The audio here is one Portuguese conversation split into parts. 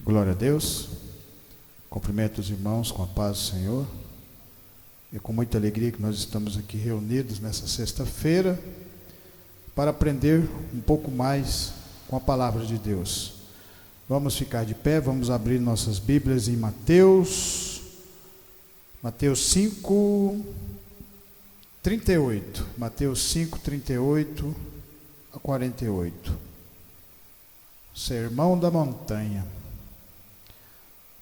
Glória a Deus. Cumprimento os irmãos com a paz do Senhor. É com muita alegria que nós estamos aqui reunidos nessa sexta-feira para aprender um pouco mais com a palavra de Deus. Vamos ficar de pé, vamos abrir nossas Bíblias em Mateus 5, 38. Mateus 5, 38 a 48. Sermão da Montanha.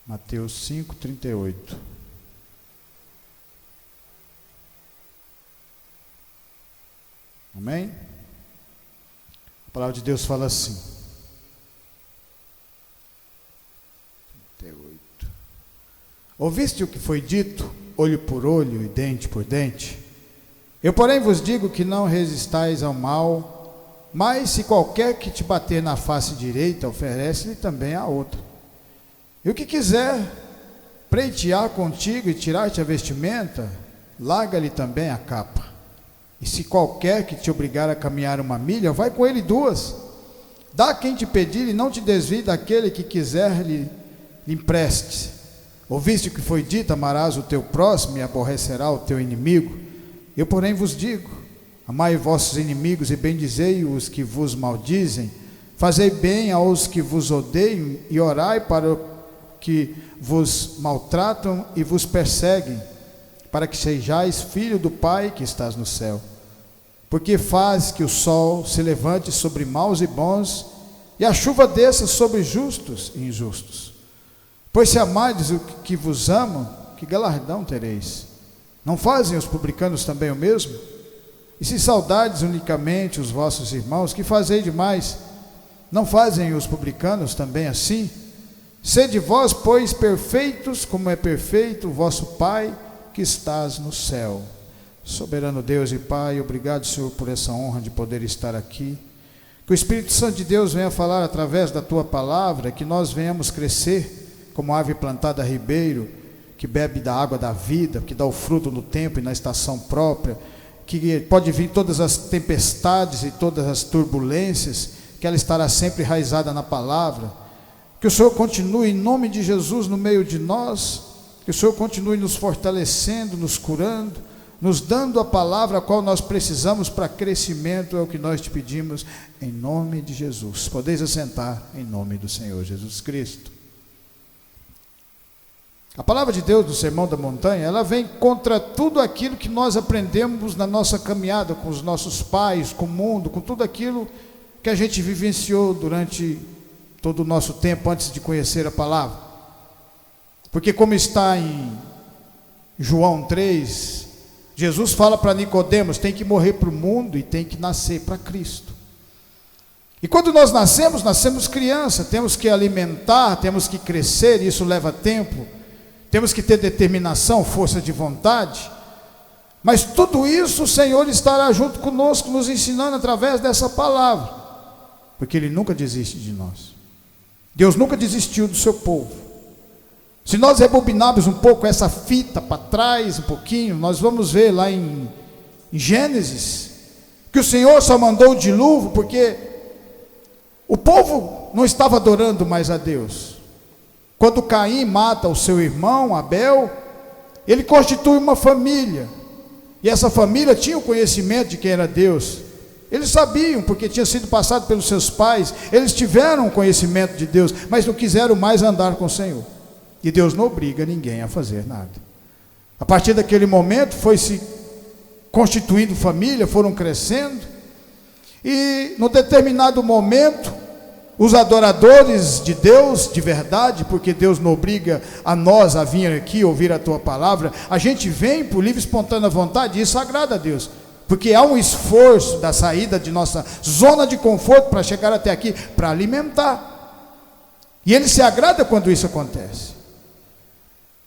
Mateus 5, 38. Amém? A palavra de Deus fala assim. 38. Ouviste o que foi dito, olho por olho e dente por dente? Eu, porém, vos digo que não resistais ao mal, mas se qualquer que te bater na face direita, oferece-lhe também a outra. E o que quiser pleitear contigo e tirar-te a vestimenta, larga-lhe também a capa. E se qualquer que te obrigar a caminhar 1 milha, vai com ele 2. Dá a quem te pedir e não te desvie daquele que quiser lhe empreste. Ouviste o que foi dito, amarás o teu próximo e aborrecerá o teu inimigo. Eu, porém, vos digo, amai vossos inimigos e bendizei os que vos maldizem. Fazei bem aos que vos odeiam e orai para que vos maltratam e vos perseguem, para que sejais filho do Pai que estás no céu. Porque faz que o sol se levante sobre maus e bons, e a chuva desça sobre justos e injustos. Pois se amardes o que vos amam, que galardão tereis? Não fazem os publicanos também o mesmo? E se saudardes unicamente os vossos irmãos, que fazei demais? Não fazem os publicanos também assim? Sede vós, pois, perfeitos, como é perfeito o vosso Pai que estás no céu. Soberano Deus e Pai, obrigado, Senhor, por essa honra de poder estar aqui. Que o Espírito Santo de Deus venha falar através da Tua palavra, que nós venhamos crescer como árvore plantada a ribeiro, que bebe da água da vida, que dá o fruto no tempo e na estação própria, que pode vir todas as tempestades e todas as turbulências, que ela estará sempre enraizada na palavra. Que o Senhor continue em nome de Jesus no meio de nós, que o Senhor continue nos fortalecendo, nos curando, nos dando a palavra a qual nós precisamos para crescimento, é o que nós te pedimos, em nome de Jesus. Podeis assentar em nome do Senhor Jesus Cristo. A palavra de Deus do Sermão da Montanha, ela vem contra tudo aquilo que nós aprendemos na nossa caminhada com os nossos pais, com o mundo, com tudo aquilo que a gente vivenciou durante todo o nosso tempo antes de conhecer a palavra. Porque como está em João 3, Jesus fala para Nicodemos, tem que morrer para o mundo e tem que nascer para Cristo. E quando nós nascemos criança, temos que alimentar, temos que crescer, isso leva tempo, temos que ter determinação, força de vontade, mas tudo isso o Senhor estará junto conosco, nos ensinando através dessa palavra, porque Ele nunca desiste de nós. Deus nunca desistiu do seu povo. Se nós rebobinarmos um pouco essa fita para trás, um pouquinho, nós vamos ver lá em Gênesis, que o Senhor só mandou o dilúvio, porque o povo não estava adorando mais a Deus. Quando Caim mata o seu irmão, Abel, ele constitui uma família, e essa família tinha o conhecimento de quem era Deus. Eles sabiam, porque tinha sido passado pelos seus pais, eles tiveram conhecimento de Deus, mas não quiseram mais andar com o Senhor. E Deus não obriga ninguém a fazer nada. A partir daquele momento, foi se constituindo família, foram crescendo, e no determinado momento, os adoradores de Deus, de verdade, porque Deus não obriga a nós a vir aqui ouvir a Tua palavra, a gente vem por livre e espontânea vontade, e isso agrada a Deus. Porque há um esforço da saída de nossa zona de conforto para chegar até aqui, para alimentar. E Ele se agrada quando isso acontece.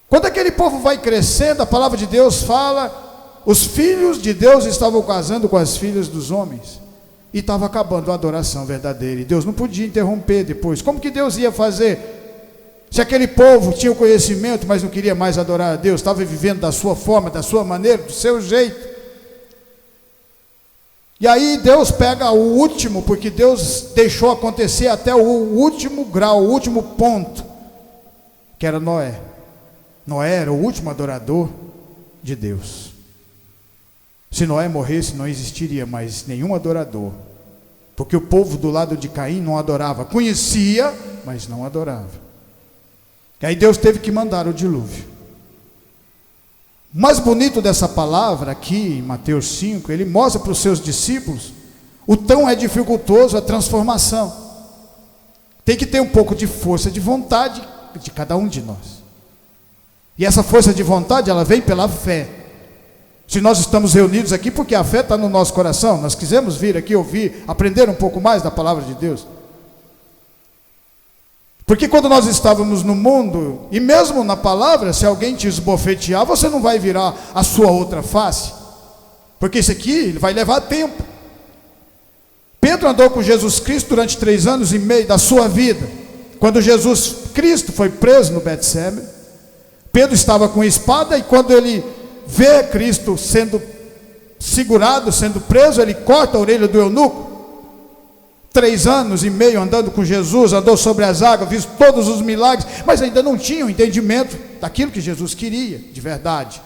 Quando aquele povo vai crescendo, a palavra de Deus fala, os filhos de Deus estavam casando com as filhas dos homens. E estava acabando a adoração verdadeira. E Deus não podia interromper depois. Como que Deus ia fazer? Se aquele povo tinha o conhecimento, mas não queria mais adorar a Deus, estava vivendo da sua forma, da sua maneira, do seu jeito. E aí Deus pega o último, porque Deus deixou acontecer até o último grau, o último ponto. que era Noé. Noé era o último adorador de Deus. Se Noé morresse, não existiria mais nenhum adorador, porque o povo do lado de Caim não adorava, conhecia, mas não adorava. E aí Deus teve que mandar o dilúvio. O mais bonito dessa palavra aqui em Mateus 5, ele mostra para os seus discípulos o tão é dificultoso a transformação. Tem que ter um pouco de força de vontade de cada um de nós. E essa força de vontade, ela vem pela fé. Se nós estamos reunidos aqui, porque a fé está no nosso coração, nós quisemos vir aqui ouvir, aprender um pouco mais da palavra de Deus. Porque quando nós estávamos no mundo, e mesmo na palavra, se alguém te esbofetear, você não vai virar a sua outra face, porque isso aqui vai levar tempo. Pedro andou com Jesus Cristo durante 3 anos e meio da sua vida. Quando Jesus Cristo foi preso no Betsebe, Pedro estava com a espada, e quando ele vê Cristo sendo segurado, sendo preso, ele corta a orelha do eunuco. 3 anos e meio andando com Jesus, andou sobre as águas, viu todos os milagres, mas ainda não tinha o entendimento daquilo que Jesus queria, de verdade.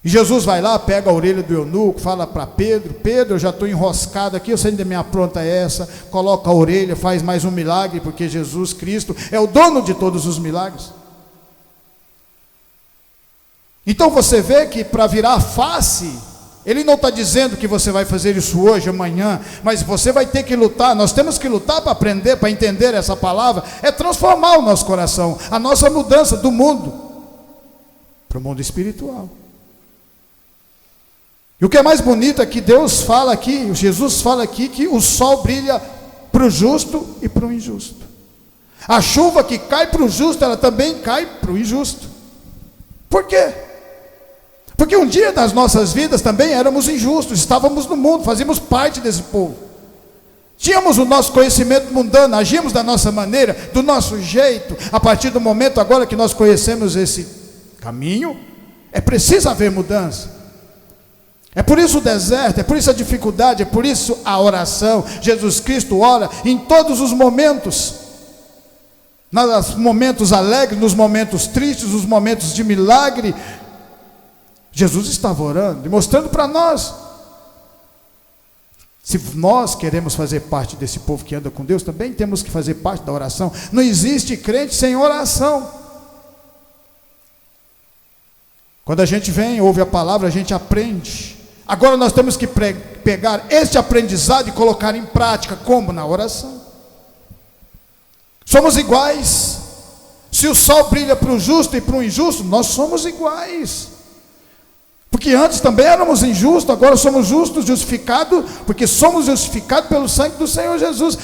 E Jesus vai lá, pega a orelha do eunuco, fala para Pedro: Pedro, eu já estou enroscado aqui, você ainda me apronta essa, coloca a orelha, faz mais um milagre, porque Jesus Cristo é o dono de todos os milagres. Então você vê que para virar a face, ele não está dizendo que você vai fazer isso hoje, amanhã, mas você vai ter que lutar. Nós temos que lutar para aprender, para entender essa palavra, é transformar o nosso coração, a nossa mudança do mundo para o mundo espiritual. E o que é mais bonito é que Deus fala aqui, Jesus fala aqui, que o sol brilha para o justo e para o injusto. A chuva que cai para o justo, ela também cai para o injusto. Por quê? Porque um dia das nossas vidas também éramos injustos, estávamos no mundo, fazíamos parte desse povo. Tínhamos o nosso conhecimento mundano, agíamos da nossa maneira, do nosso jeito. A partir do momento agora que nós conhecemos esse caminho, é preciso haver mudança. É por isso o deserto, é por isso a dificuldade, é por isso a oração. Jesus Cristo ora em todos os momentos. Nos momentos alegres, nos momentos tristes, nos momentos de milagre. Jesus estava orando e mostrando para nós. Se nós queremos fazer parte desse povo que anda com Deus, também temos que fazer parte da oração. Não existe crente sem oração. Quando a gente vem, ouve a palavra, a gente aprende. Agora nós temos que pegar este aprendizado e colocar em prática. Como? Na oração. Somos iguais. Se o sol brilha para o justo e para o injusto, nós somos iguais. Porque antes também éramos injustos, agora somos justos, justificados, porque somos justificados pelo sangue do Senhor Jesus.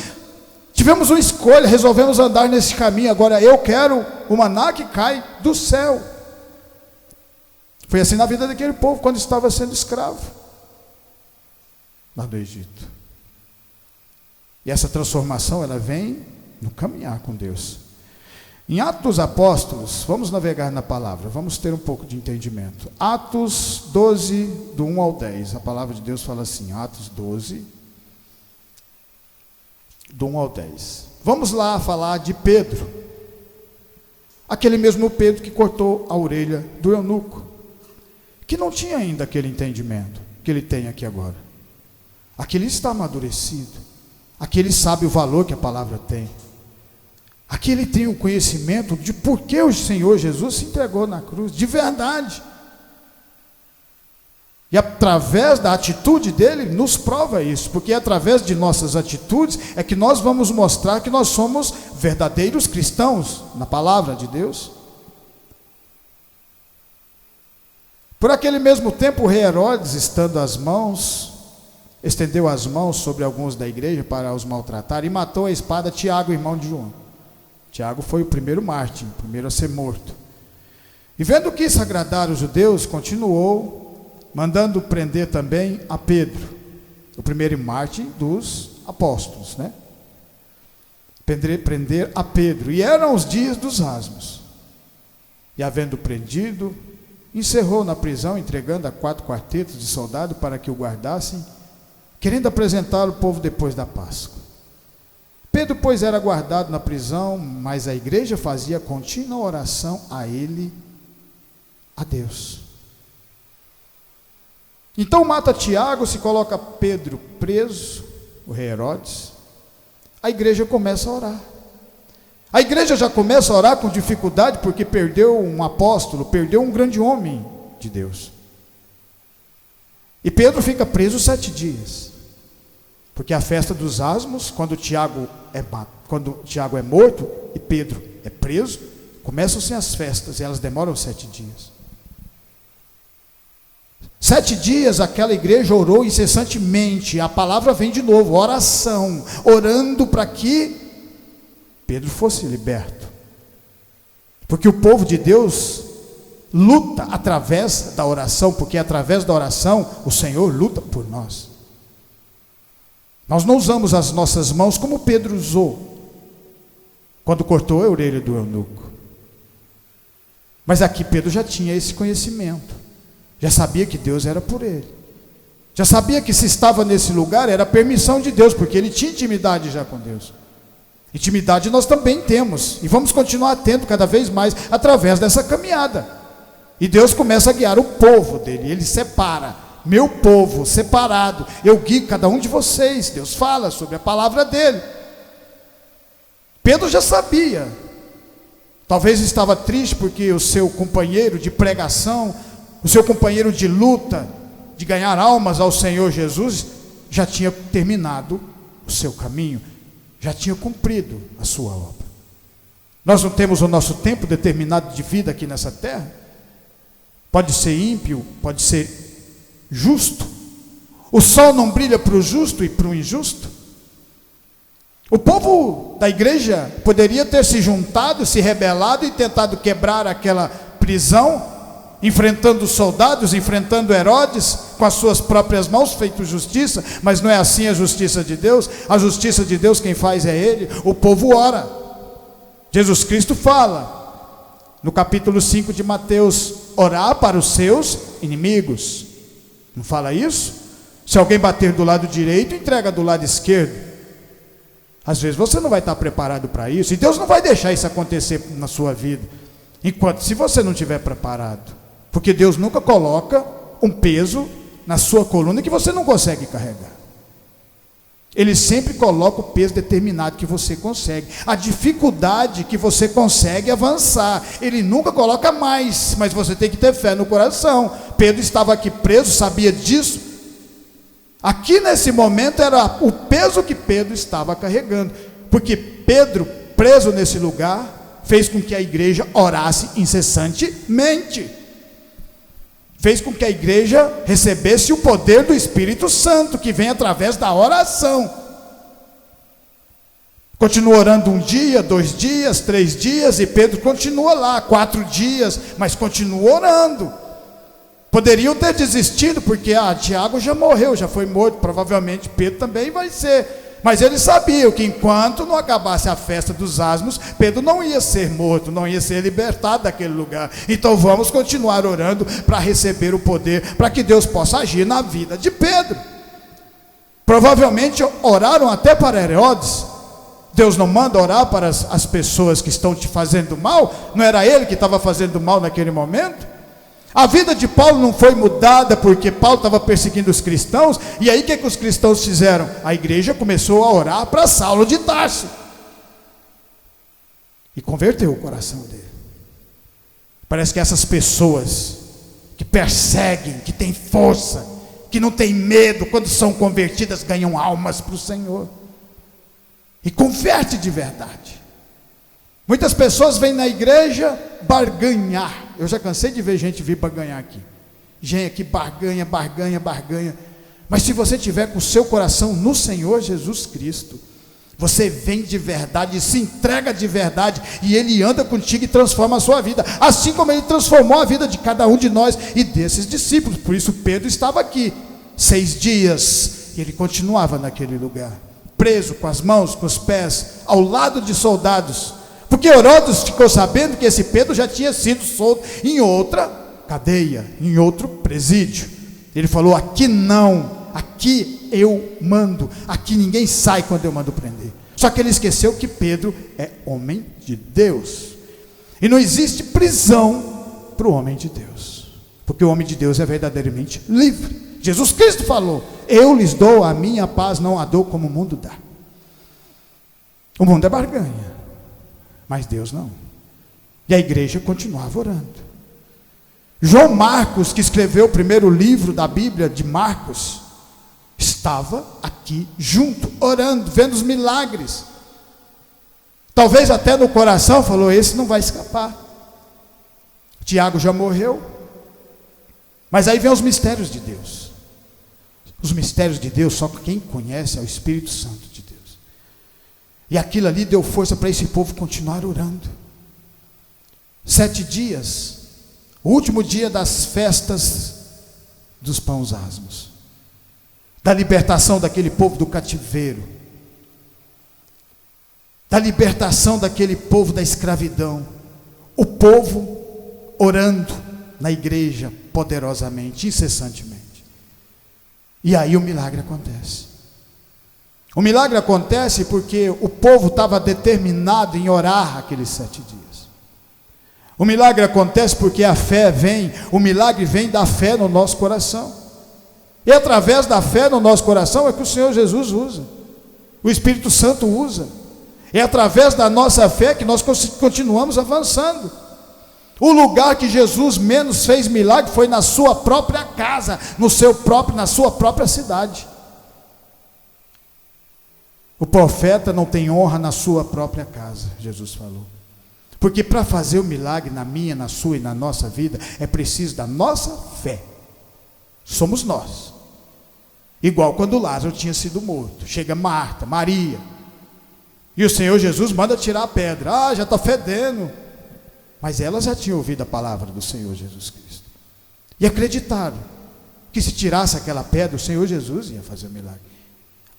Tivemos uma escolha, resolvemos andar nesse caminho. Agora eu quero o maná que cai do céu. Foi assim na vida daquele povo, quando estava sendo escravo, lá do Egito. E essa transformação, ela vem no caminhar com Deus. Em Atos dos Apóstolos, vamos navegar na palavra, vamos ter um pouco de entendimento. Atos 12, do 1 ao 10, a palavra de Deus fala assim, Atos 12, do 1 ao 10. Vamos lá falar de Pedro, aquele mesmo Pedro que cortou a orelha do eunuco, que não tinha ainda aquele entendimento que ele tem aqui agora. Aquele está amadurecido, aquele sabe o valor que a palavra tem. Aqui ele tem o conhecimento de por que o Senhor Jesus se entregou na cruz, de verdade. E através da atitude dele, nos prova isso, porque através de nossas atitudes é que nós vamos mostrar que nós somos verdadeiros cristãos na palavra de Deus. Por aquele mesmo tempo, o rei Herodes, estendeu as mãos sobre alguns da igreja para os maltratar e matou a espada Tiago, irmão de João. Tiago foi o primeiro mártir, o primeiro a ser morto. E vendo que isso agradar os judeus, continuou mandando prender também a Pedro, o primeiro mártir dos apóstolos, né? Prender a Pedro. E eram os dias dos asmos. E havendo prendido, encerrou na prisão, entregando a 4 quartetos de soldado para que o guardassem, querendo apresentá-lo ao povo depois da Páscoa. Pedro, pois, era guardado na prisão, mas a igreja fazia contínua oração a ele, a Deus. Então mata Tiago, se coloca Pedro preso, o rei Herodes. A igreja começa a orar. A igreja já começa a orar com dificuldade, porque perdeu um apóstolo, perdeu um grande homem de Deus. E Pedro fica preso 7 dias. Porque a festa dos asmos, quando Tiago é morto e Pedro é preso, começam-se as festas e elas demoram 7 dias. 7 dias aquela igreja orou incessantemente, a palavra vem de novo, oração, orando para que Pedro fosse liberto. Porque o povo de Deus luta através da oração, porque através da oração o Senhor luta por nós. Nós não usamos as nossas mãos como Pedro usou quando cortou a orelha do eunuco. Mas aqui Pedro já tinha esse conhecimento, já sabia que Deus era por ele, já sabia que se estava nesse lugar era permissão de Deus, porque ele tinha intimidade já com Deus. Intimidade nós também temos, e vamos continuar tendo cada vez mais através dessa caminhada. E Deus começa a guiar o povo dele, ele separa. Meu povo separado, eu guio cada um de vocês. Deus fala sobre a palavra dele. Pedro já sabia. Talvez estava triste porque o seu companheiro de pregação, o seu companheiro de luta, de ganhar almas ao Senhor Jesus, já tinha terminado o seu caminho, já tinha cumprido a sua obra. Nós não temos o nosso tempo determinado de vida aqui nessa terra. Pode ser ímpio, pode ser justo. O sol não brilha para o justo e para o injusto. O povo da igreja poderia ter se juntado, se rebelado e tentado quebrar aquela prisão, enfrentando os soldados, enfrentando Herodes com as suas próprias mãos, feito justiça, mas não é assim a justiça de Deus. A justiça de Deus quem faz é ele. O povo ora. Jesus Cristo fala no capítulo 5 de Mateus: orar para os seus inimigos. Não fala isso? Se alguém bater do lado direito, entrega do lado esquerdo. Às vezes você não vai estar preparado para isso, e Deus não vai deixar isso acontecer na sua vida, se você não estiver preparado, porque Deus nunca coloca um peso na sua coluna que você não consegue carregar. Ele sempre coloca o peso determinado que você consegue, a dificuldade que você consegue avançar. Ele nunca coloca mais, mas você tem que ter fé no coração. Pedro estava aqui preso, sabia disso. Aqui nesse momento era o peso que Pedro estava carregando, porque Pedro, preso nesse lugar, fez com que a igreja orasse incessantemente, fez com que a igreja recebesse o poder do Espírito Santo, que vem através da oração. Continua orando 1 dia, 2 dias, 3 dias, e Pedro continua lá, 4 dias, mas continua orando. Poderiam ter desistido, porque Tiago já morreu, já foi morto, provavelmente Pedro também vai ser. Mas eles sabiam que enquanto não acabasse a festa dos asmos, Pedro não ia ser morto, não ia ser libertado daquele lugar. Então vamos continuar orando para receber o poder, para que Deus possa agir na vida de Pedro. Provavelmente oraram até para Herodes. Deus não manda orar para as pessoas que estão te fazendo mal? Não era ele que estava fazendo mal naquele momento? A vida de Paulo não foi mudada porque Paulo estava perseguindo os cristãos. E aí o que os cristãos fizeram? A igreja começou a orar para Saulo de Tarso, e converteu o coração dele. Parece que essas pessoas que perseguem, que têm força, que não têm medo, quando são convertidas, ganham almas para o Senhor, e converte de verdade. Muitas pessoas vêm na igreja barganhar. Eu já cansei de ver gente vir barganhar aqui. Gente que barganha. Mas se você tiver com o seu coração no Senhor Jesus Cristo, você vem de verdade, se entrega de verdade, e Ele anda contigo e transforma a sua vida, assim como Ele transformou a vida de cada um de nós e desses discípulos. Por isso Pedro estava aqui 6 dias, e ele continuava naquele lugar, preso com as mãos, com os pés, ao lado de soldados, porque Herodes ficou sabendo que esse Pedro já tinha sido solto em outra cadeia, em outro presídio. Ele falou: aqui não, aqui eu mando, aqui ninguém sai quando eu mando prender. Só que ele esqueceu que Pedro é homem de Deus. E não existe prisão para o homem de Deus, porque o homem de Deus é verdadeiramente livre. Jesus Cristo falou: eu lhes dou a minha paz, não a dou como o mundo dá. O mundo é barganha, mas Deus não. E a igreja continuava orando. João Marcos, que escreveu o primeiro livro da Bíblia de Marcos, estava aqui junto, orando, vendo os milagres. Talvez até no coração falou: esse não vai escapar. Tiago já morreu. Mas aí vem os mistérios de Deus. Os mistérios de Deus, só quem conhece é o Espírito Santo de Deus. E aquilo ali deu força para esse povo continuar orando. 7 dias, o último dia das festas dos pães asmos, da libertação daquele povo do cativeiro, da libertação daquele povo da escravidão, o povo orando na igreja poderosamente, incessantemente. E aí o milagre acontece. O milagre acontece porque o povo estava determinado em orar aqueles 7 dias. O milagre acontece porque a fé vem, o milagre vem da fé no nosso coração. E através da fé no nosso coração é que o Senhor Jesus usa, o Espírito Santo usa. É através da nossa fé que nós continuamos avançando. O lugar que Jesus menos fez milagre foi na sua própria casa, na sua própria cidade. O profeta não tem honra na sua própria casa, Jesus falou. Porque para fazer o milagre na minha, na sua e na nossa vida, é preciso da nossa fé. Somos nós. Igual quando Lázaro tinha sido morto. Chega Marta, Maria, e o Senhor Jesus manda tirar a pedra. Já está fedendo. Mas elas já tinham ouvido a palavra do Senhor Jesus Cristo. E acreditaram que se tirasse aquela pedra, o Senhor Jesus ia fazer o milagre.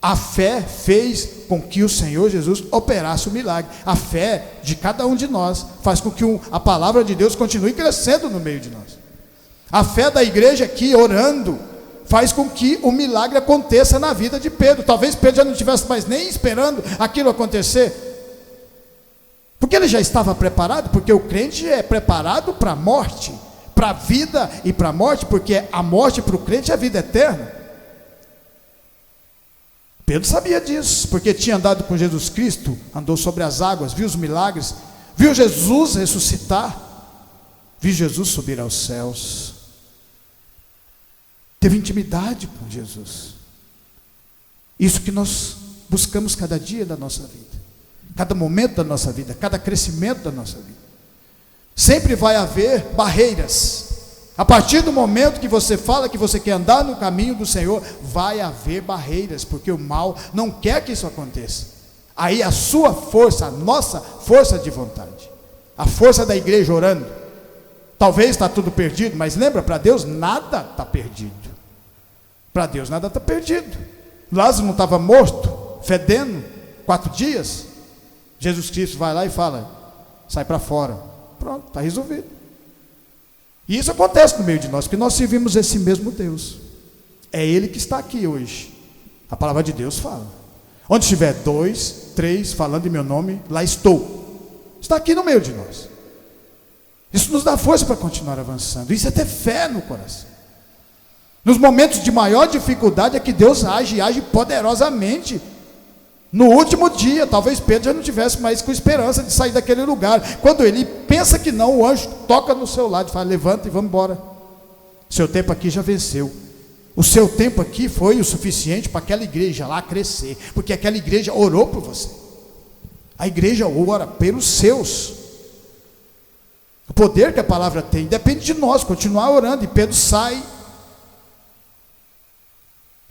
A fé fez com que o Senhor Jesus operasse o milagre. A fé de cada um de nós faz com que a palavra de Deus continue crescendo no meio de nós. A fé da igreja aqui, orando, faz com que o milagre aconteça na vida de Pedro. Talvez Pedro já não estivesse mais nem esperando aquilo acontecer, porque ele já estava preparado, porque o crente é preparado para a morte, para a vida e para a morte, porque a morte para o crente é a vida eterna. Pedro sabia disso, porque tinha andado com Jesus Cristo, andou sobre as águas, viu os milagres, viu Jesus ressuscitar, viu Jesus subir aos céus, teve intimidade com Jesus. Isso que nós buscamos cada dia da nossa vida, cada momento da nossa vida, cada crescimento da nossa vida. Sempre vai haver barreiras. A partir do momento que você fala que você quer andar no caminho do Senhor, vai haver barreiras, porque o mal não quer que isso aconteça. Aí a sua força, a nossa força de vontade, a força da igreja orando, talvez está tudo perdido, mas lembra, para Deus nada está perdido. Para Deus nada está perdido. Lázaro não estava morto, fedendo, 4 dias. Jesus Cristo vai lá e fala: sai para fora. Pronto, está resolvido. E isso acontece no meio de nós, porque nós servimos esse mesmo Deus. É Ele que está aqui hoje. A palavra de Deus fala: onde estiver 2, 3 falando em meu nome, lá estou. Está aqui no meio de nós. Isso nos dá força para continuar avançando. Isso é ter fé no coração. Nos momentos de maior dificuldade é que Deus age poderosamente. No último dia, talvez Pedro já não tivesse mais com esperança de sair daquele lugar. Quando ele pensa que não, o anjo toca no seu lado e fala: levanta e vamos embora. Seu tempo aqui já venceu. O seu tempo aqui foi o suficiente para aquela igreja lá crescer, porque aquela igreja orou por você. A igreja ora pelos seus. O poder que a palavra tem depende de nós continuar orando. E Pedro sai.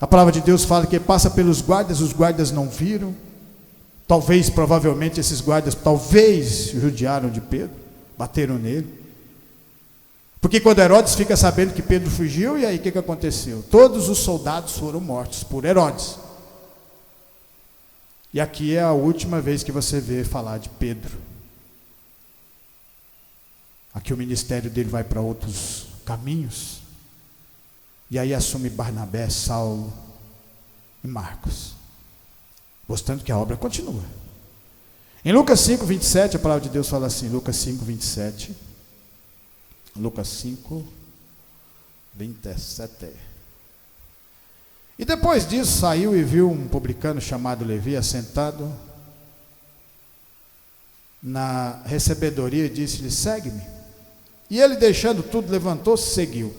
A palavra de Deus fala que ele passa pelos guardas, os guardas não viram. Talvez, provavelmente, esses guardas, judiaram de Pedro, bateram nele. Porque quando Herodes fica sabendo que Pedro fugiu, e aí o que aconteceu? Todos os soldados foram mortos por Herodes. E aqui é a última vez que você vê falar de Pedro. Aqui o ministério dele vai para outros caminhos. E aí assume Barnabé, Saulo e Marcos, mostrando que a obra continua. Em Lucas 5, 27, a palavra de Deus fala assim, Lucas 5, 27. Lucas 5, 27. E depois disso saiu e viu um publicano chamado Levi assentado na recebedoria e disse-lhe: segue-me. E ele, deixando tudo, levantou-se e seguiu.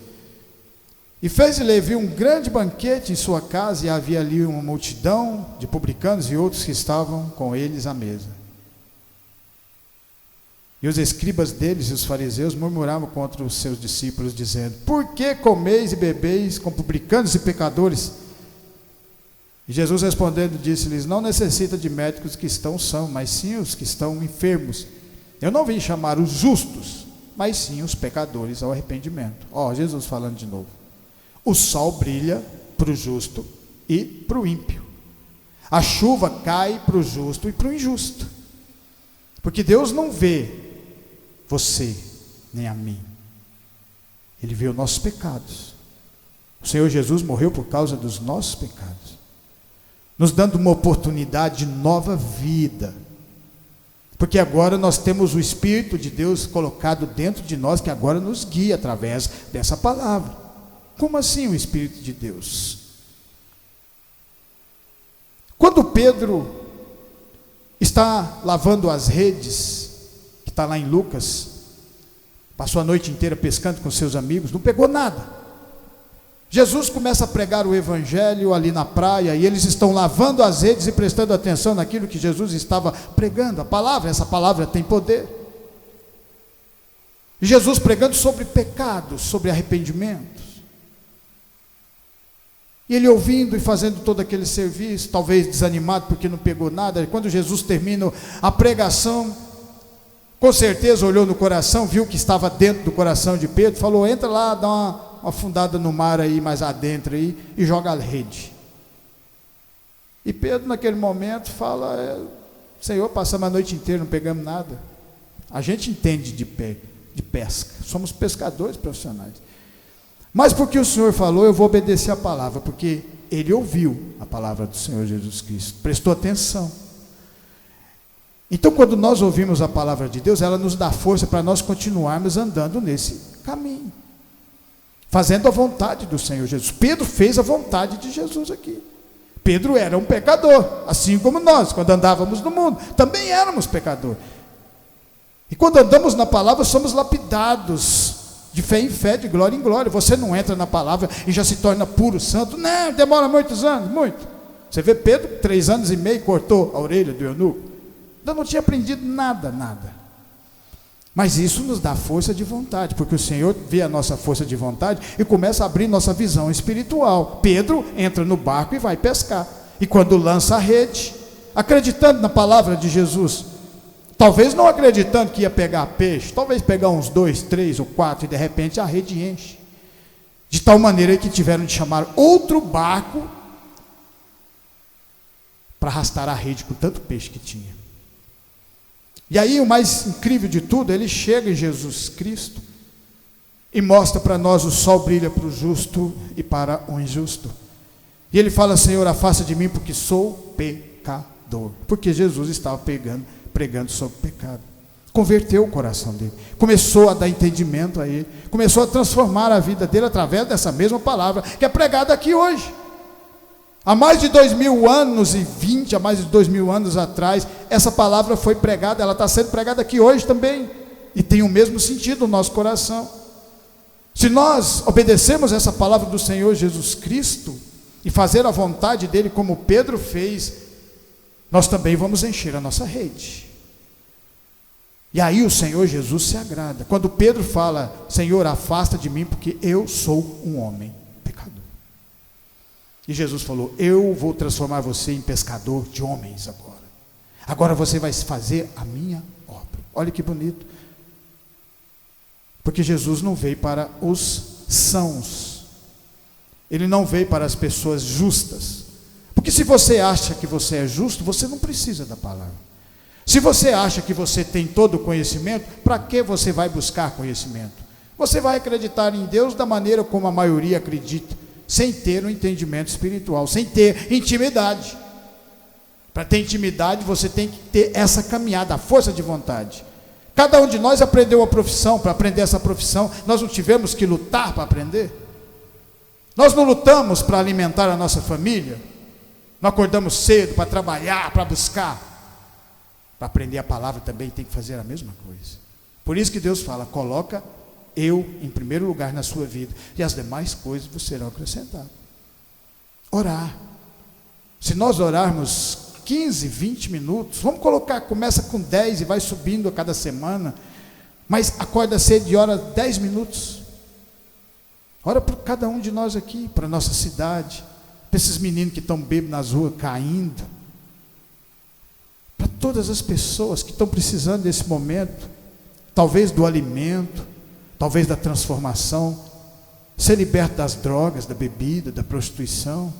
E fez Levi um grande banquete em sua casa, e havia ali uma multidão de publicanos e outros que estavam com eles à mesa. E os escribas deles e os fariseus murmuravam contra os seus discípulos, dizendo: por que comeis e bebeis com publicanos e pecadores? E Jesus respondendo disse-lhes: não necessita de médicos que estão sãos, mas sim os que estão enfermos. Eu não vim chamar os justos, mas sim os pecadores ao arrependimento. Jesus falando de novo. O sol brilha para o justo e para o ímpio. A chuva cai para o justo e para o injusto. Porque Deus não vê você nem a mim. Ele vê os nossos pecados. O Senhor Jesus morreu por causa dos nossos pecados, nos dando uma oportunidade de nova vida. Porque agora nós temos o Espírito de Deus colocado dentro de nós, que agora nos guia através dessa palavra. Como assim o Espírito de Deus? Quando Pedro está lavando as redes, que está lá em Lucas, passou a noite inteira pescando com seus amigos, não pegou nada. Jesus começa a pregar o Evangelho ali na praia, e eles estão lavando as redes e prestando atenção naquilo que Jesus estava pregando, a palavra. Essa palavra tem poder. E Jesus pregando sobre pecados, sobre arrependimentos. E ele ouvindo e fazendo todo aquele serviço, talvez desanimado porque não pegou nada. Quando Jesus termina a pregação, com certeza olhou no coração, viu que estava dentro do coração de Pedro, falou: entra lá, dá uma afundada no mar aí, mais adentro aí, e joga a rede. E Pedro naquele momento fala: Senhor, passamos a noite inteira, não pegamos nada. A gente entende de pesca, somos pescadores profissionais. Mas porque o Senhor falou, eu vou obedecer a palavra, porque ele ouviu a palavra do Senhor Jesus Cristo, prestou atenção. Então, quando nós ouvimos a palavra de Deus, ela nos dá força para nós continuarmos andando nesse caminho, fazendo a vontade do Senhor Jesus. Pedro fez a vontade de Jesus aqui. Pedro era um pecador, assim como nós, quando andávamos no mundo, também éramos pecadores. E quando andamos na palavra, somos lapidados de fé em fé, de glória em glória. Você não entra na palavra e já se torna puro santo. Não, demora muitos anos, muito. Você vê Pedro, 3 anos e meio, cortou a orelha do eunuco. Ainda não tinha aprendido nada. Mas isso nos dá força de vontade, porque o Senhor vê a nossa força de vontade e começa a abrir nossa visão espiritual. Pedro entra no barco e vai pescar. E quando lança a rede, acreditando na palavra de Jesus, talvez não acreditando que ia pegar peixe, talvez pegar uns 2, 3 ou 4, e de repente a rede enche. De tal maneira que tiveram de chamar outro barco para arrastar a rede com tanto peixe que tinha. E aí o mais incrível de tudo, ele chega em Jesus Cristo e mostra para nós: o sol brilha para o justo e para o injusto. E ele fala: Senhor, afasta de mim, porque sou pecador. Porque Jesus estava pregando sobre pecado. Converteu o coração dele, começou a dar entendimento a ele, começou a transformar a vida dele através dessa mesma palavra que é pregada aqui hoje. Há mais de 2000 anos e 20, há mais de 2000 anos atrás, essa palavra foi pregada, ela está sendo pregada aqui hoje também, e tem o mesmo sentido no nosso coração. Se nós obedecemos essa palavra do Senhor Jesus Cristo, e fazer a vontade dele como Pedro fez, nós também vamos encher a nossa rede. E aí o Senhor Jesus se agrada. Quando Pedro fala: Senhor, afasta de mim, porque eu sou um homem pecador. E Jesus falou: eu vou transformar você em pescador de homens agora. Agora você vai fazer a minha obra. Olha que bonito. Porque Jesus não veio para os sãos. Ele não veio para as pessoas justas. Porque se você acha que você é justo, você não precisa da palavra. Se você acha que você tem todo o conhecimento, para que você vai buscar conhecimento? Você vai acreditar em Deus da maneira como a maioria acredita, sem ter um entendimento espiritual, sem ter intimidade. Para ter intimidade, você tem que ter essa caminhada, a força de vontade. Cada um de nós aprendeu uma profissão. Para aprender essa profissão, nós não tivemos que lutar para aprender. Nós não lutamos para alimentar a nossa família. Não acordamos cedo para trabalhar, para buscar. Para aprender a palavra também tem que fazer a mesma coisa. Por isso que Deus fala: coloca eu em primeiro lugar na sua vida, e as demais coisas vos serão acrescentadas. Orar. Se nós orarmos 15, 20 minutos, vamos colocar, começa com 10 e vai subindo a cada semana, mas acorda cedo e ora 10 minutos. Ora por cada um de nós aqui, para a nossa cidade, para esses meninos que estão bêbados nas ruas, caindo, para todas as pessoas que estão precisando desse momento, talvez do alimento, talvez da transformação, ser liberto das drogas, da bebida, da prostituição.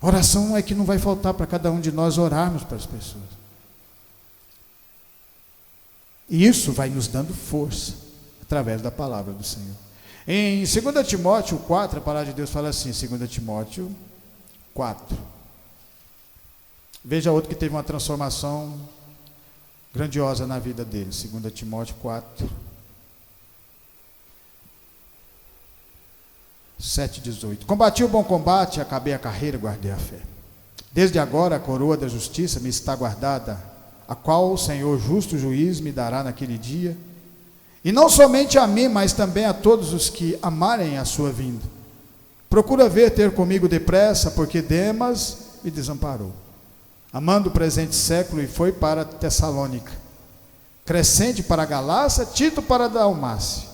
Oração é que não vai faltar para cada um de nós orarmos para as pessoas. E isso vai nos dando força, através da palavra do Senhor. Em 2 Timóteo 4, a palavra de Deus fala assim, 2 Timóteo 4. Veja outro que teve uma transformação grandiosa na vida dele, 2 Timóteo 4, 7:18. Combati o bom combate, acabei a carreira, guardei a fé. Desde agora a coroa da justiça me está guardada, a qual o Senhor justo juiz me dará naquele dia, e não somente a mim, mas também a todos os que amarem a sua vinda. Procura ver ter comigo depressa, porque Demas me desamparou, amando o presente século, e foi para Tessalônica. Crescente para a Galácia, Tito para a Dalmácia.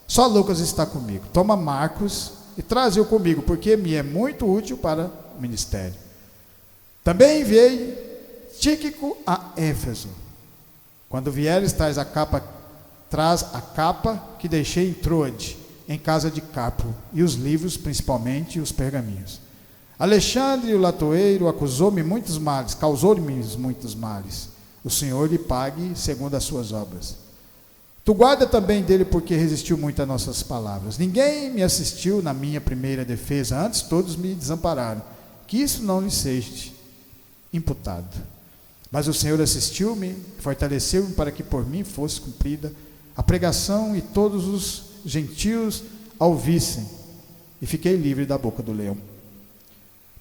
Só Lucas está comigo. Toma Marcos e traze-o comigo, porque me é muito útil para o ministério. Também enviei Tíquico a Éfeso. Quando vieres, traz a capa que deixei em Troade, em casa de Carpo, e os livros, principalmente os pergaminhos. Alexandre, o latoeiro, acusou-me muitos males, causou-me muitos males. O Senhor lhe pague segundo as suas obras. Tu guarda também dele, porque resistiu muito a nossas palavras. Ninguém me assistiu na minha primeira defesa, antes todos me desampararam. Que isso não lhe seja imputado. Mas o Senhor assistiu-me, fortaleceu-me para que por mim fosse cumprida a pregação, e todos os gentios a ouvissem, e fiquei livre da boca do leão.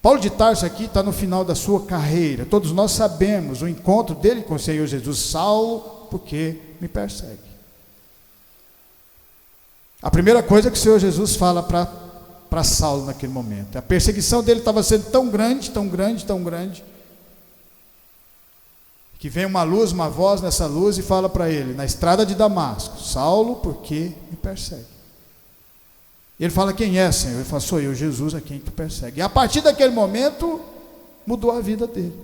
Paulo de Tarso aqui está no final da sua carreira. Todos nós sabemos o encontro dele com o Senhor Jesus. Saulo, porque me persegue? A primeira coisa que o Senhor Jesus fala para Saulo naquele momento, a perseguição dele estava sendo tão grande, tão grande, tão grande, que vem uma luz, uma voz nessa luz e fala para ele, na estrada de Damasco: Saulo, por que me persegue? Ele fala: quem é, Senhor? Ele fala: sou eu, Jesus, a quem tu persegue. E a partir daquele momento, mudou a vida dele.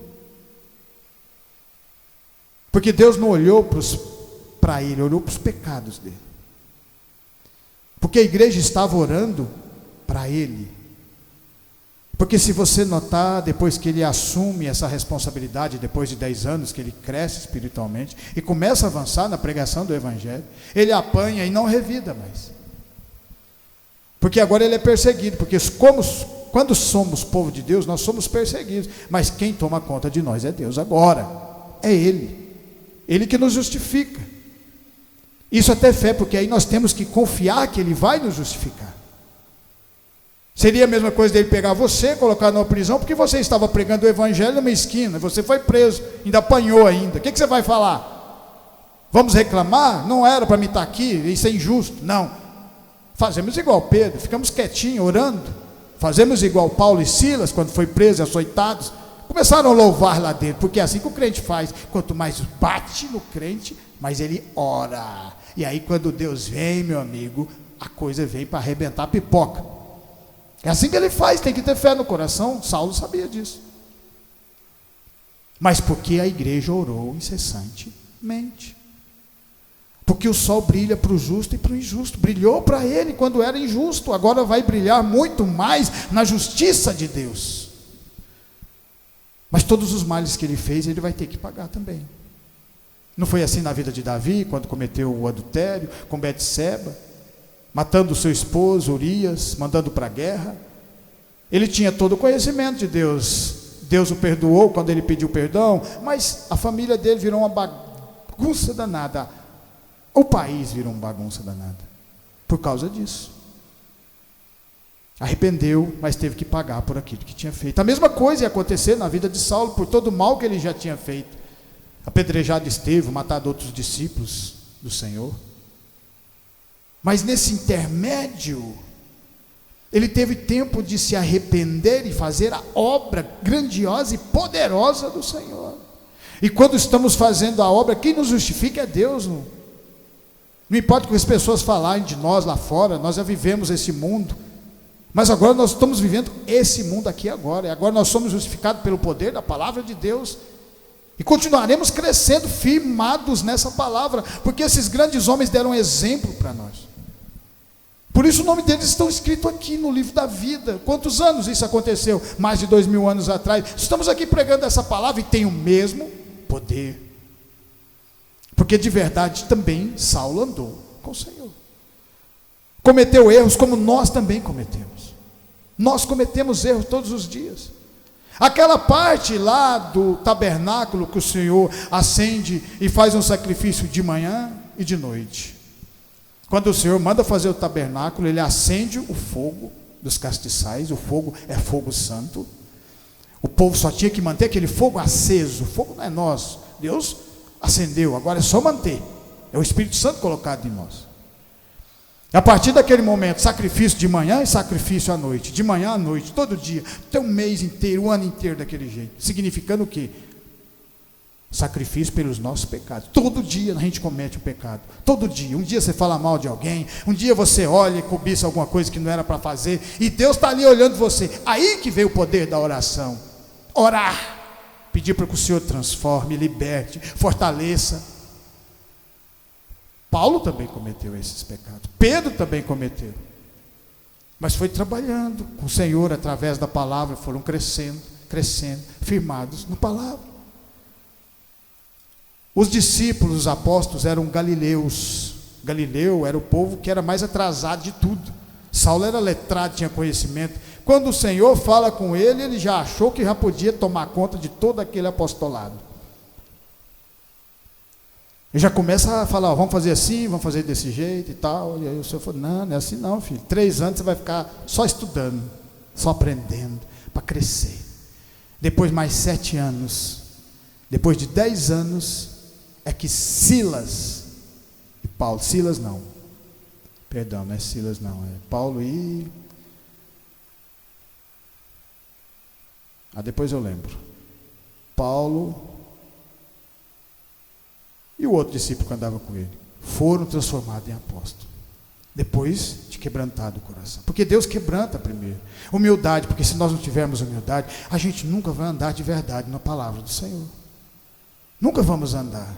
Porque Deus não olhou para ele, olhou para os pecados dele. Porque a igreja estava orando para ele. Porque se você notar, depois que ele assume essa responsabilidade, depois de 10 anos que ele cresce espiritualmente e começa a avançar na pregação do Evangelho, ele apanha e não revida mais. Porque agora ele é perseguido, porque quando somos povo de Deus, nós somos perseguidos, mas quem toma conta de nós é Deus agora, é Ele que nos justifica. Isso até fé, porque aí nós temos que confiar que Ele vai nos justificar. Seria a mesma coisa dele pegar você, colocar numa prisão, porque você estava pregando o Evangelho numa esquina, você foi preso, ainda apanhou ainda. O que você vai falar? Vamos reclamar? Não era para mim estar aqui, isso é injusto. Não. Fazemos igual Pedro, ficamos quietinhos, orando. Fazemos igual Paulo e Silas, quando foi preso e açoitados. Começaram a louvar lá dentro, porque é assim que o crente faz. Quanto mais bate no crente, mais ele ora. E aí quando Deus vem, meu amigo, a coisa vem para arrebentar a pipoca. É assim que ele faz, tem que ter fé no coração. Saulo sabia disso. Mas porque a igreja orou incessantemente. Porque o sol brilha para o justo e para o injusto. Brilhou para ele quando era injusto, agora vai brilhar muito mais na justiça de Deus. Mas todos os males que ele fez, ele vai ter que pagar também. Não foi assim na vida de Davi, quando cometeu o adultério com Betseba, matando o seu esposo Urias, mandando para a guerra. Ele tinha todo o conhecimento de Deus Deus o perdoou quando ele pediu perdão, mas a família dele virou uma bagunça danada. O país virou uma bagunça danada por causa disso. Arrependeu, mas teve que pagar por aquilo que tinha feito. A mesma coisa ia acontecer na vida de Saulo, por todo o mal que ele já tinha feito. Apedrejado Estevão, matado outros discípulos do Senhor. Mas nesse intermédio, ele teve tempo de se arrepender e fazer a obra grandiosa e poderosa do Senhor. E quando estamos fazendo a obra, quem nos justifica é Deus. Não importa o que as pessoas falarem de nós lá fora, nós já vivemos esse mundo. Mas agora nós estamos vivendo esse mundo aqui agora. E agora nós somos justificados pelo poder da palavra de Deus. E continuaremos crescendo, firmados nessa palavra, porque esses grandes homens deram exemplo para nós. Por isso o nome deles estão escrito aqui no livro da vida. Quantos anos isso aconteceu? Mais de 2000 anos atrás. Estamos aqui pregando essa palavra e tem o mesmo poder. Porque de verdade também Saulo andou com o Senhor. Cometeu erros como nós também cometemos. Nós cometemos erros todos os dias. Aquela parte lá do tabernáculo que o Senhor acende e faz um sacrifício de manhã e de noite. Quando o Senhor manda fazer o tabernáculo, ele acende o fogo dos castiçais. O fogo é fogo santo. O povo só tinha que manter aquele fogo aceso. O fogo não é nosso. Deus acendeu, agora é só manter. É o Espírito Santo colocado em nós. A partir daquele momento, sacrifício de manhã e sacrifício à noite. De manhã à noite, todo dia. Até um mês inteiro, um ano inteiro daquele jeito. Significando o quê? Sacrifício pelos nossos pecados. Todo dia a gente comete o pecado. Todo dia. Um dia você fala mal de alguém. Um dia você olha e cobiça alguma coisa que não era para fazer. E Deus está ali olhando você. Aí que veio o poder da oração. Orar. Pedir para que o Senhor transforme, liberte, fortaleça. Paulo também cometeu esses pecados. Pedro também cometeu. Mas foi trabalhando com o Senhor através da palavra. Foram crescendo, firmados na palavra. Os discípulos, os apóstolos eram galileus. Galileu era o povo que era mais atrasado de tudo. Saulo era letrado, tinha conhecimento. Quando o Senhor fala com ele, ele já achou que já podia tomar conta de todo aquele apostolado. Ele já começa a falar, vamos fazer assim, vamos fazer desse jeito e tal. E aí o Senhor falou, não é assim não, filho. 3 anos você vai ficar só estudando, só aprendendo, para crescer. Depois mais 7 anos, depois de 10 anos, é que Silas e Paulo, Silas não, perdão, não é Silas não, é Paulo e... depois eu lembro. Paulo e o outro discípulo que andava com ele foram transformados em apóstolos. Depois de quebrantado o coração. Porque Deus quebranta primeiro. Humildade, porque se nós não tivermos humildade, a gente nunca vai andar de verdade na palavra do Senhor. Nunca vamos andar.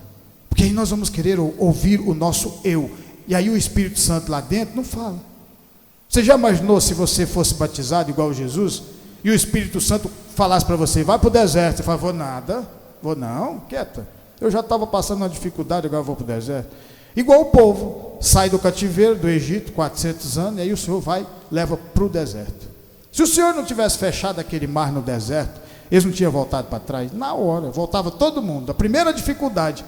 Porque aí nós vamos querer ouvir o nosso eu. E aí o Espírito Santo lá dentro não fala. Você já imaginou se você fosse batizado igual Jesus e o Espírito Santo falasse para você, vai para o deserto? Você fala, vou nada, vou não, quieta. Eu já estava passando uma dificuldade, agora vou para o deserto. Igual o povo, sai do cativeiro do Egito, 400 anos, e aí o Senhor leva para o deserto. Se o Senhor não tivesse fechado aquele mar no deserto, eles não tinham voltado para trás? Na hora, voltava todo mundo. A primeira dificuldade,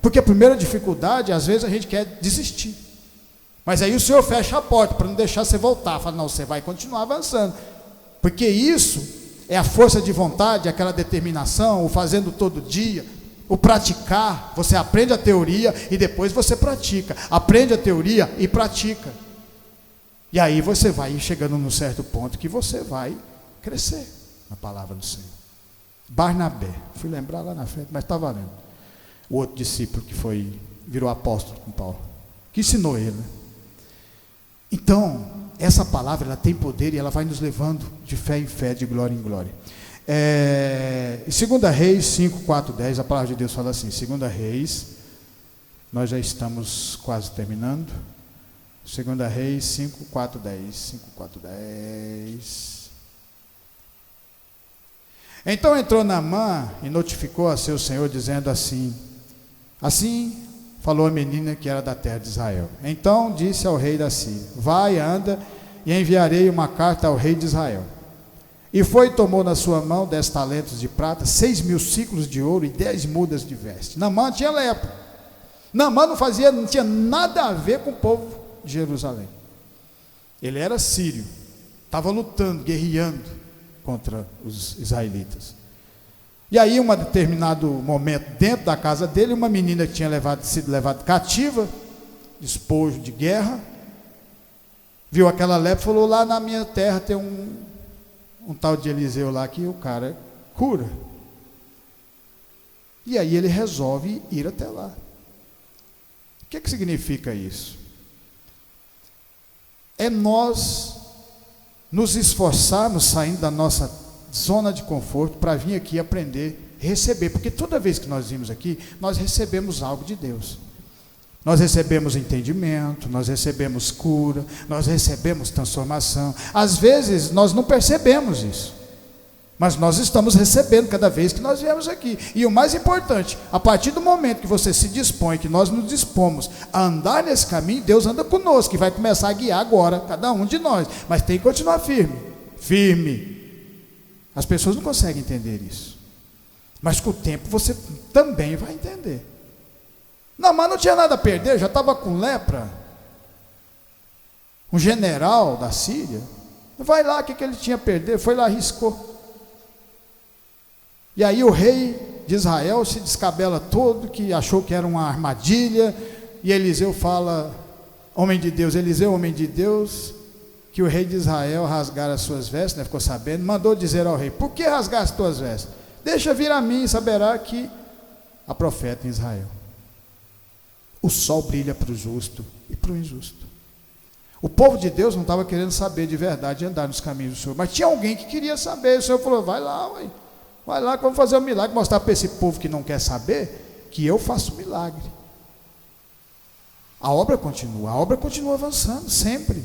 porque a primeira dificuldade, às vezes a gente quer desistir. Mas aí o Senhor fecha a porta para não deixar você voltar. Fala, não, você vai continuar avançando. Porque isso é a força de vontade, aquela determinação, o fazendo todo dia, o praticar. Você aprende a teoria e depois você pratica. Aprende a teoria e pratica. E aí você vai chegando num certo ponto que você vai crescer na palavra do Senhor. Barnabé, fui lembrar lá na frente, mas está valendo. O outro discípulo que virou apóstolo com Paulo, que ensinou ele, né? Então, essa palavra, ela tem poder e ela vai nos levando de fé em fé, de glória em glória. Em 2 Reis 5, 4, 10, a palavra de Deus fala assim, 2 Reis, nós já estamos quase terminando, 2 Reis 5, 4, 10, 5, 4, 10. Então entrou Naamã e notificou a seu senhor, dizendo assim falou a menina que era da terra de Israel. Então disse ao rei da Síria, vai, anda, e enviarei uma carta ao rei de Israel. E foi e tomou na sua mão 10 talentos de prata, 6.000 ciclos de ouro e 10 mudas de veste. Naamã tinha lepra. Naamã não tinha nada a ver com o povo de Jerusalém. Ele era sírio, estava lutando, guerreando contra os israelitas. E aí, em um determinado momento, dentro da casa dele, uma menina que tinha sido levada cativa, despojo de guerra, viu aquela lepra e falou: lá na minha terra tem um tal de Eliseu lá que o cara cura. E aí ele resolve ir até lá. O que significa isso? É nós nos esforçarmos saindo da nossa zona de conforto para vir aqui aprender, receber, porque toda vez que nós vimos aqui, nós recebemos algo de Deus. Nós recebemos entendimento, nós recebemos cura, nós recebemos transformação. Às vezes nós não percebemos isso, mas nós estamos recebendo cada vez que nós viemos aqui. E o mais importante, a partir do momento que você se dispõe, que nós nos dispomos a andar nesse caminho, Deus anda conosco, que vai começar a guiar agora cada um de nós, mas tem que continuar firme, firme. As pessoas não conseguem entender isso, mas com o tempo você também vai entender. Naamã não tinha nada a perder, já estava com lepra. Um general da Síria, vai lá, o que ele tinha a perder? Foi lá, arriscou. E aí o rei de Israel se descabela todo, que achou que era uma armadilha, e Eliseu fala, homem de Deus, Eliseu, homem de Deus, que o rei de Israel rasgara as suas vestes, ficou sabendo, mandou dizer ao rei: por que rasgar as tuas vestes? Deixa vir a mim, e saberá que há profeta em Israel. O sol brilha para o justo e para o injusto. O povo de Deus não estava querendo saber de verdade e andar nos caminhos do Senhor, mas tinha alguém que queria saber. O Senhor falou: vai lá, ué. Vai lá que vamos fazer um milagre, mostrar para esse povo que não quer saber, que eu faço milagre. A obra continua avançando, sempre.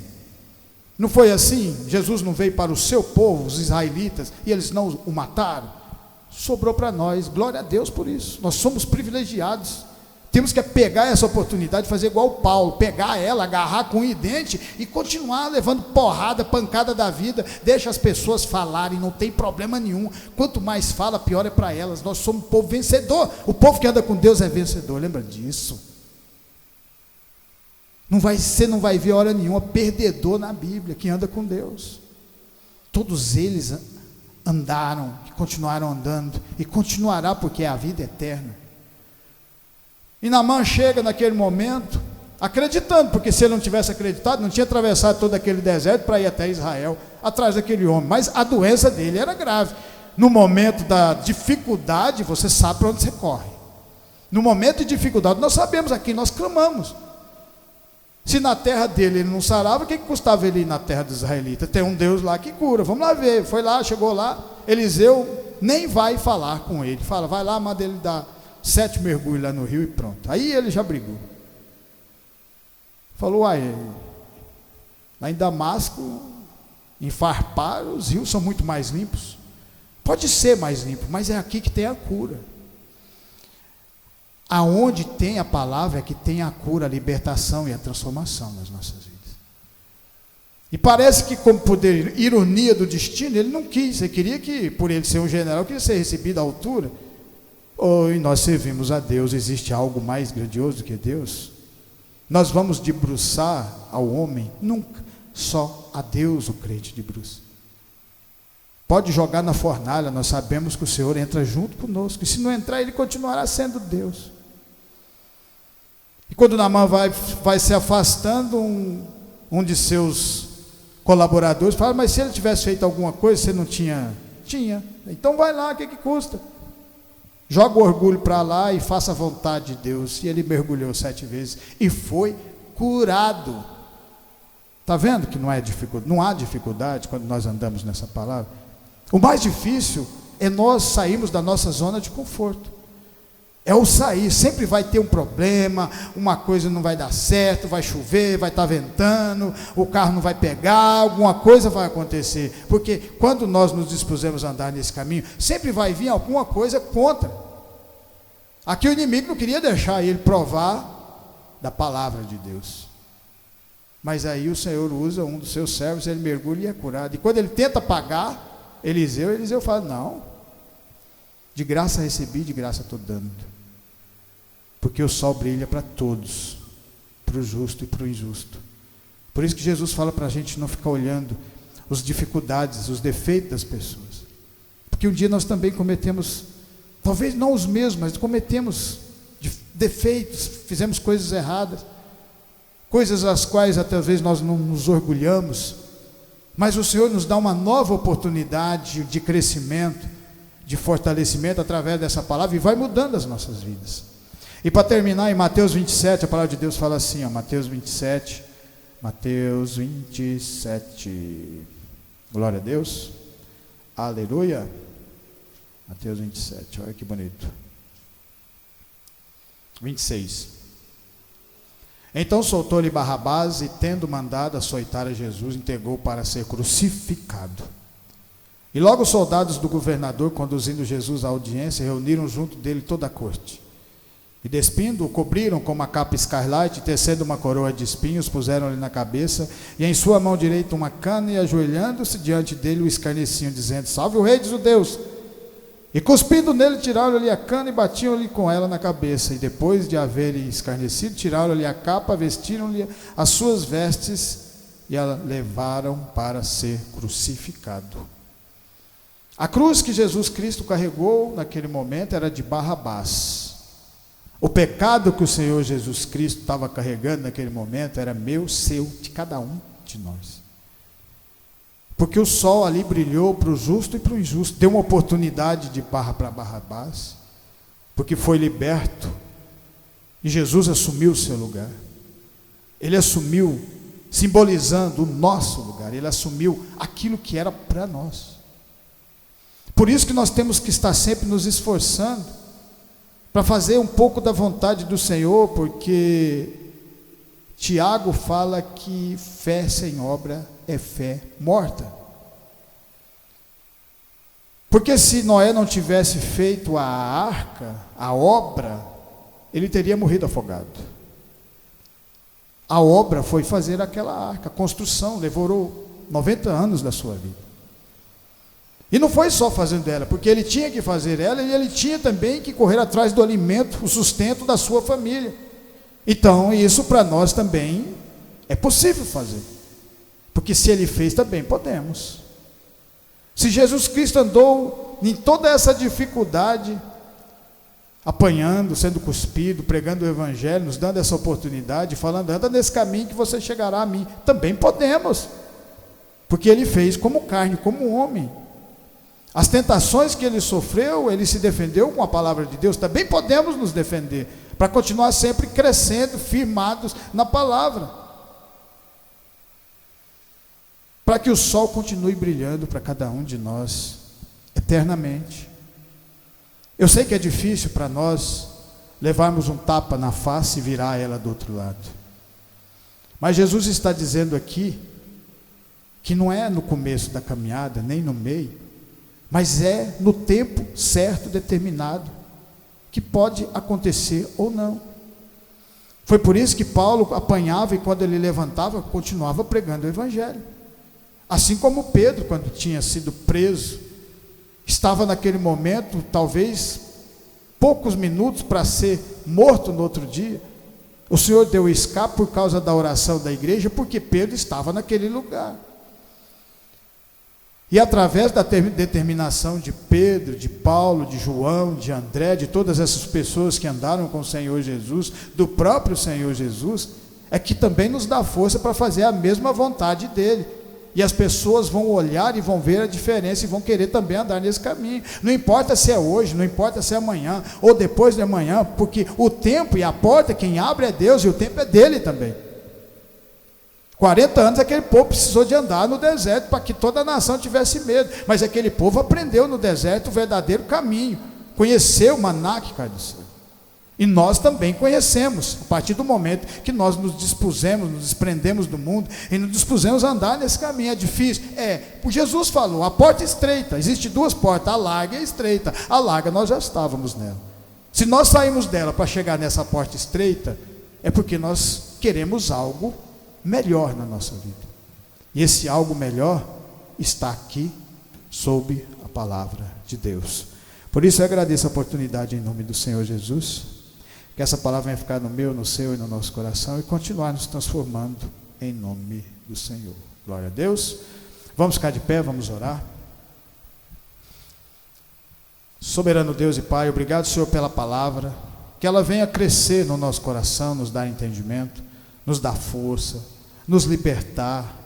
Não foi assim? Jesus não veio para o seu povo, os israelitas, e eles não o mataram? Sobrou para nós, glória a Deus por isso. Nós somos privilegiados. Temos que pegar essa oportunidade, fazer igual o Paulo, pegar ela, agarrar com o dente e continuar levando porrada, pancada da vida. Deixa as pessoas falarem, não tem problema nenhum. Quanto mais fala, pior é para elas. Nós somos um povo vencedor. O povo que anda com Deus é vencedor, lembra disso? Você não vai ver hora nenhuma perdedor na Bíblia que anda com Deus. Todos eles andaram e continuaram andando, e continuará, porque é a vida eterna. E Naamã chega naquele momento, acreditando, porque se ele não tivesse acreditado, não tinha atravessado todo aquele deserto para ir até Israel, atrás daquele homem. Mas a doença dele era grave. No momento da dificuldade, você sabe para onde você corre. No momento de dificuldade, nós sabemos aqui, nós clamamos. Se na terra dele ele não sarava, o que custava ele ir na terra dos israelitas? Tem um Deus lá que cura, vamos lá ver. Foi lá, chegou lá, Eliseu nem vai falar com ele, fala: vai lá, manda ele dar 7 mergulhos lá no rio e pronto. Aí ele já brigou. Falou: uai, lá em Damasco, em Farpar, os rios são muito mais limpos. Pode ser mais limpo, mas é aqui que tem a cura. Aonde tem a palavra é que tem a cura, a libertação e a transformação nas nossas vidas. E parece que, como poder, ironia do destino, ele não quis. Ele queria que, por ele ser um general, queria ser recebido à altura. E nós servimos a Deus. Existe algo mais grandioso do que Deus? Nós vamos debruçar ao homem? Nunca. Só a Deus o crente debruça. Pode jogar na fornalha, nós sabemos que o Senhor entra junto conosco. E se não entrar, ele continuará sendo Deus. E quando Naamã vai se afastando, um de seus colaboradores fala: mas se ele tivesse feito alguma coisa, você não tinha? Tinha. Então vai lá, o que custa? Joga o orgulho para lá e faça a vontade de Deus. E ele mergulhou 7 vezes e foi curado. Está vendo que não há dificuldade quando nós andamos nessa palavra? O mais difícil é nós sairmos da nossa zona de conforto. É o sair. Sempre vai ter um problema, uma coisa não vai dar certo, vai chover, vai estar ventando, o carro não vai pegar, alguma coisa vai acontecer. Porque quando nós nos dispusemos a andar nesse caminho, sempre vai vir alguma coisa contra. Aqui o inimigo não queria deixar ele provar da palavra de Deus. Mas aí o Senhor usa um dos seus servos, ele mergulha e é curado. E quando ele tenta pagar, Eliseu fala: não, de graça recebi, de graça estou dando, porque o sol brilha para todos, para o justo e para o injusto. Por isso que Jesus fala para a gente não ficar olhando as dificuldades, os defeitos das pessoas, porque um dia nós também cometemos, talvez não os mesmos, mas cometemos defeitos, fizemos coisas erradas, coisas às quais até às vezes nós não nos orgulhamos, mas o Senhor nos dá uma nova oportunidade de crescimento, de fortalecimento através dessa palavra, e vai mudando as nossas vidas. E para terminar, em Mateus 27, a palavra de Deus fala assim, Mateus 27, glória a Deus, aleluia. Mateus 27, olha que bonito. 26. Então soltou-lhe Barrabás, e tendo mandado açoitar a Jesus, entregou para ser crucificado. E logo os soldados do governador, conduzindo Jesus à audiência, reuniram junto dele toda a corte. E despindo-o, cobriram com uma capa escarlate, tecendo uma coroa de espinhos, puseram-lhe na cabeça, e em sua mão direita uma cana, e ajoelhando-se diante dele o escarneciam, dizendo: salve o rei dos judeus! E cuspindo nele, tiraram-lhe a cana e batiam-lhe com ela na cabeça. E depois de haverem escarnecido, tiraram-lhe a capa, vestiram-lhe as suas vestes e a levaram para ser crucificado. A cruz que Jesus Cristo carregou naquele momento era de Barrabás. O pecado que o Senhor Jesus Cristo estava carregando naquele momento era meu, seu, de cada um de nós. Porque o sol ali brilhou para o justo e para o injusto, deu uma oportunidade de para Barrabás, porque foi liberto, e Jesus assumiu o seu lugar. Ele assumiu, simbolizando o nosso lugar, ele assumiu aquilo que era para nós. Por isso que nós temos que estar sempre nos esforçando, para fazer um pouco da vontade do Senhor, porque Tiago fala que fé sem obra é fé morta. Porque se Noé não tivesse feito a arca, a obra, ele teria morrido afogado. A obra foi fazer aquela arca, a construção, levou 90 anos da sua vida. E não foi só fazendo ela, porque ele tinha que fazer ela, e ele tinha também que correr atrás do alimento, o sustento da sua família. Então, isso para nós também é possível fazer, porque se ele fez, também podemos. Se Jesus Cristo andou em toda essa dificuldade, apanhando, sendo cuspido, pregando o Evangelho, nos dando essa oportunidade, falando: anda nesse caminho que você chegará a mim, também podemos, porque ele fez como carne, como homem. As tentações que ele sofreu, ele se defendeu com a palavra de Deus, também podemos nos defender, para continuar sempre crescendo, firmados na palavra, para que o sol continue brilhando para cada um de nós, eternamente. Eu sei que é difícil para nós levarmos um tapa na face e virar ela do outro lado, mas Jesus está dizendo aqui, que não é no começo da caminhada, nem no meio, mas é no tempo certo, determinado, que pode acontecer ou não. Foi por isso que Paulo apanhava, e quando ele levantava, continuava pregando o Evangelho. Assim como Pedro, quando tinha sido preso, estava naquele momento, talvez poucos minutos para ser morto no outro dia, o Senhor deu escape por causa da oração da igreja, porque Pedro estava naquele lugar. E através da determinação de Pedro, de Paulo, de João, de André, de todas essas pessoas que andaram com o Senhor Jesus, do próprio Senhor Jesus, é que também nos dá força para fazer a mesma vontade dele. E as pessoas vão olhar e vão ver a diferença e vão querer também andar nesse caminho. Não importa se é hoje, não importa se é amanhã ou depois de amanhã, porque o tempo e a porta, quem abre é Deus, e o tempo é dele também. 40 anos aquele povo precisou de andar no deserto para que toda a nação tivesse medo, mas aquele povo aprendeu no deserto o verdadeiro caminho, conheceu o maná que cai do céu. E nós também conhecemos, a partir do momento que nós nos dispusemos, nos desprendemos do mundo e nos dispusemos a andar nesse caminho. É difícil? O Jesus falou, a porta é estreita, existem duas portas, a larga e a estreita. A larga nós já estávamos nela. Se nós saímos dela para chegar nessa porta estreita, é porque nós queremos algo melhor na nossa vida. E esse algo melhor está aqui sob a palavra de Deus. Por isso eu agradeço a oportunidade em nome do Senhor Jesus, que essa palavra venha ficar no meu, no seu e no nosso coração e continuar nos transformando em nome do Senhor. Glória a Deus. Vamos ficar de pé, vamos orar. Soberano Deus e Pai, obrigado, Senhor, pela palavra, que ela venha crescer no nosso coração, nos dar entendimento, nos dar força, nos libertar,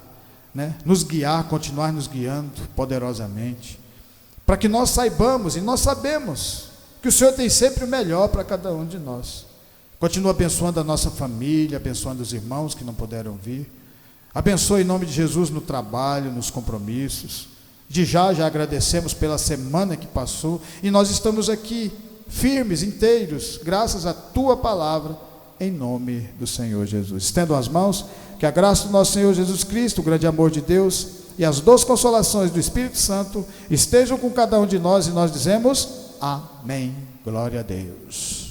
nos guiar, continuar nos guiando poderosamente, para que nós saibamos, e nós sabemos, que o Senhor tem sempre o melhor para cada um de nós. Continua abençoando a nossa família, abençoando os irmãos que não puderam vir, abençoe em nome de Jesus no trabalho, nos compromissos. De já agradecemos pela semana que passou, e nós estamos aqui firmes, inteiros, graças à Tua palavra, em nome do Senhor Jesus. Estendam as mãos, que a graça do nosso Senhor Jesus Cristo, o grande amor de Deus e as doces consolações do Espírito Santo estejam com cada um de nós, e nós dizemos amém. Glória a Deus.